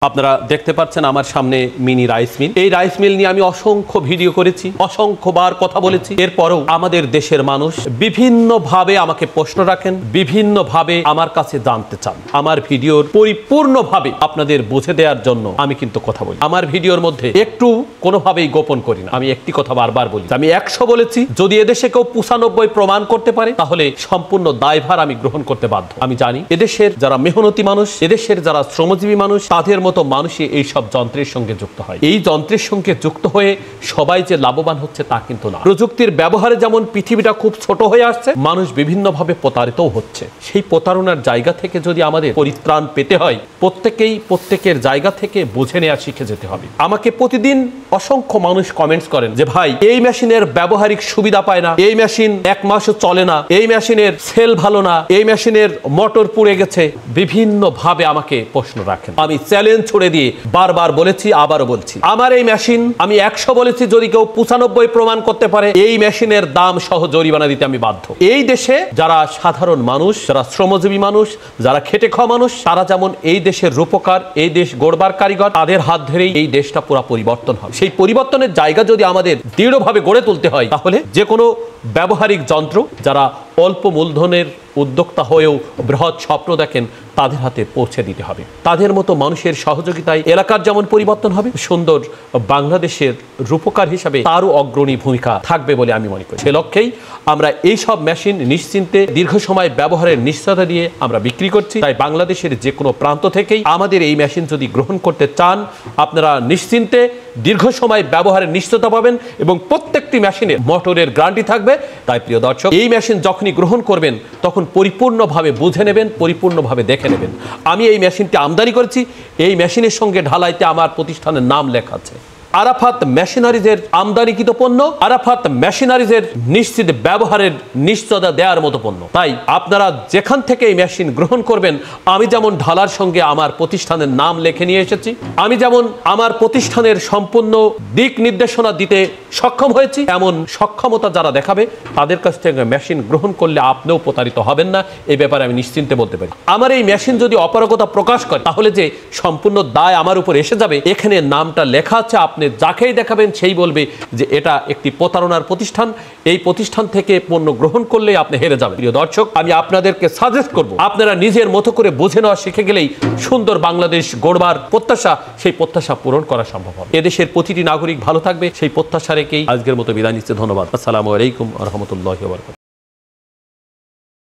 আপনারা দেখতে পাচ্ছেন আমার সামনে মিনি রাইস মিল। এই রাইস মিল নিয়ে আমি অসংখ্য ভিডিও করেছি, অসংখ্যবার কথা বলেছি। এরপরও আমাদের দেশের মানুষ বিভিন্নভাবে আমাকে প্রশ্ন রাখেন, বিভিন্নভাবে আমার কাছে জানতে চান। আমার ভিডিওর পরিপূর্ণভাবে আপনাদের বুঝে দেওয়ার জন্য আমি কিন্তু কথা বলি। আমার ভিডিওর মধ্যে একটু কোনোভাবেই গোপন করি না। আমি একটি কথা বারবার বলি, আমি 100 বলেছি। যদি এদেশে কেউ 95 প্রমাণ করতে পারে তাহলে সম্পূর্ণ দায়ভার আমি গ্রহণ করতে বাধ্য। আমি জানি এদেশের যারা মেহনতি মানুষ, এদেশের যারা শ্রমজীবী মানুষ, তাদের মতো মানুষই এই সব যন্ত্রের সঙ্গে যুক্ত হয়। এই যন্ত্রের সঙ্গে যুক্ত হয়ে সবাই যে লাভবান হচ্ছে তা কিন্তু না। প্রযুক্তির ব্যবহারে যেমন পৃথিবীটা খুব ছোট হয়ে আসছে, মানুষ বিভিন্নভাবে প্রতারিতও হচ্ছে। সেই প্রতারণার জায়গা থেকে যদি আমাদের পরিত্রাণ পেতে হয়, প্রত্যেকেই প্রত্যেকের জায়গা থেকে বুঝে নেওয়া শিখে যেতে হবে। আমাকে প্রতিদিন অসংখ্য মানুষ কমেন্টস করেন যে ভাই এই মেশিনের ব্যবহারিক সুবিধা পায় না, এই মেশিন 1 মাসও চলে না, এই মেশিনের সেল ভালো না, এই মেশিনের মোটর পুড়ে গেছে। বিভিন্নভাবে আমাকে প্রশ্ন রাখেন। আমি চ্যালেঞ্জ ছড়ে দিয়ে বারবার বলেছি, আবারও বলছি, আমার এই মেশিন আমি 100 বলেছি। যদি কেউ 95 প্রমাণ করতে পারে, এই মেশিনের দাম সহ জরিমানা দিতে আমি বাধ্য। এই দেশে যারা সাধারণ মানুষ, যারা শ্রমজীবী মানুষ, যারা খেটে খাওয়া মানুষ, তারা যেমন এই দেশের রূপকার, এই দেশ গড়বার কারিগর, তাদের হাত ধরেই এই দেশটা পুরো পরিবর্তন হবে। সেই পরিবর্তনের জায়গা যদি আমাদের দৃঢ়ভাবে গড়ে তুলতে হয়, তাহলে যে কোনো ব্যবহারিক যন্ত্র যারা অল্প মূলধনের উদ্যোক্তা হয়েও বৃহৎ স্বপ্ন দেখেন, তাদের হাতে পৌঁছে দিতে হবে। তাদের মতো মানুষের সহযোগিতায় এলাকার যেমন পরিবর্তন হবে, সুন্দর বাংলাদেশের রূপকার হিসাবে তারও অগ্রণী ভূমিকা থাকবে বলে আমি মনে করি। সে লক্ষ্যেই আমরা এই সব মেশিন নিশ্চিন্তে দীর্ঘ সময় ব্যবহারের নিশ্চয়তা দিয়ে আমরা বিক্রি করছি। তাই বাংলাদেশের যে কোনো প্রান্ত থেকেই আমাদের এই মেশিন যদি গ্রহণ করতে চান, আপনারা নিশ্চিন্তে দীর্ঘ সময় ব্যবহারের নিশ্চয়তা পাবেন এবং প্রত্যেকটি মেশিনে মোটরের গ্যারান্টি থাকবে। তাই প্রিয় দর্শক, এই মেশিন যখনই গ্রহণ করবেন তখন পরিপূর্ণভাবে বুঝে নেবেন, পরিপূর্ণভাবে দেখে নেবেন। আমি এই মেশিনটি আমদানি করেছি। এই মেশিনের সঙ্গে ঢালাইতে আমার প্রতিষ্ঠানের নাম লেখা আছে। আরাফাত মেশিনারিজের আমদানিকৃত পণ্য, আরাফাত মেশিনারিজের নিশ্চিত ব্যবহারের নিশ্চয়তা দেওয়ার মতো পণ্য। তাই আপনারা যেখান থেকে এই মেশিন গ্রহণ করবেন, আমি যেমন ঢালার সঙ্গে আমার প্রতিষ্ঠানের নাম লিখে নিয়ে এসেছি, আমি যেমন আমার প্রতিষ্ঠানের সম্পূর্ণ দিক নির্দেশনা দিতে সক্ষম হয়েছি, এমন সক্ষমতা যারা দেখাবে তাদের কাছ থেকে মেশিন গ্রহণ করলে আপনিও প্রতারিত হবেন না। এই ব্যাপারে আমি নিশ্চিন্তে বলতে পারি। আমার এই মেশিন যদি অপারগতা প্রকাশ করে, তাহলে যে সম্পূর্ণ দায় আমার উপর এসে যাবে। এখানে নামটা লেখা আছে, আপনি যাকেই দেখাবেন সেই বলবে যে এটা একটি প্রতারণার প্রতিষ্ঠান, এই প্রতিষ্ঠান থেকে পণ্য গ্রহণ করলে আপনি হেরে যাবেন। প্রিয় দর্শক, আমি আপনাদেরকে সাজেস্ট করব, আপনারা নিজের মতো করে বুঝে নেওয়া শিখে গেলেই সুন্দর বাংলাদেশ গড়বার প্রত্যাশা, সেই প্রত্যাশা পূরণ করা সম্ভব হবে। এদেশের প্রতিটি নাগরিক ভালো থাকবে, সেই প্রত্যাশা রেখেই আজকের মতো বিদায় নিচ্ছে। ধন্যবাদ। আসসালামু আলাইকুম ওয়া রাহমাতুল্লাহি ওয়া বারাকাতুহু।